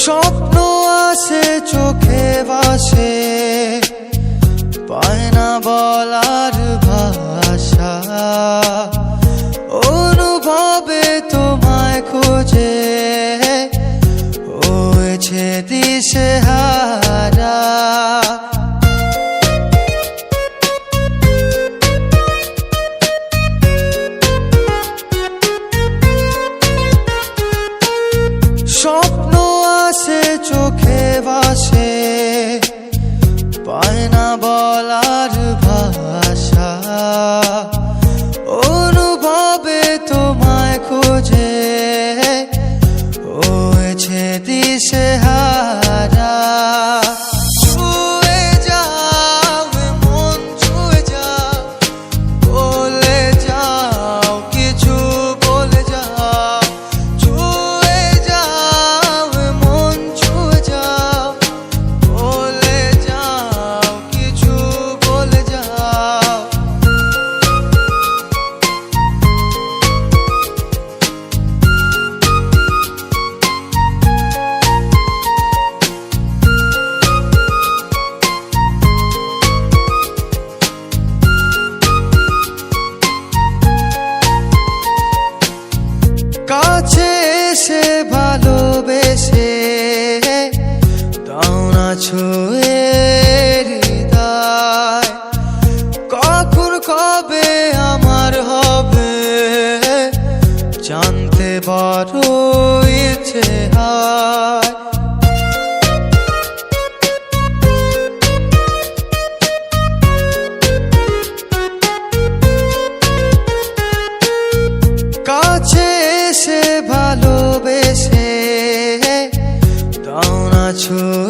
স্বপ্ন আসে চোখে ভাসে, পায় না বলার ভাষা। অনুভবে তোমায় খোঁজে হয়েছে দিশেহারা। স্বপ্ন আসে চোখে ভাসে, পায় না বলার ভাষা। অনুভবে তোমায় খোঁজে হয়েছে দিশেহারা। ছুঁয়ে যাও মন, ছুঁয়ে যাও, বলে যাও কিছু বলে যাও। ছুঁয়ে যাও মন, ছুঁয়ে যাও, বলে যাও কিছু বলে যাও। কাছে এসে ভালোবেসে দাও না ছুঁয়ে হৃদয়। কখন কবে আমার হবে জানতে বড় ইচ্ছে হয়। কাছে এসে ভালোবেসে দাও না ছুঁয়ে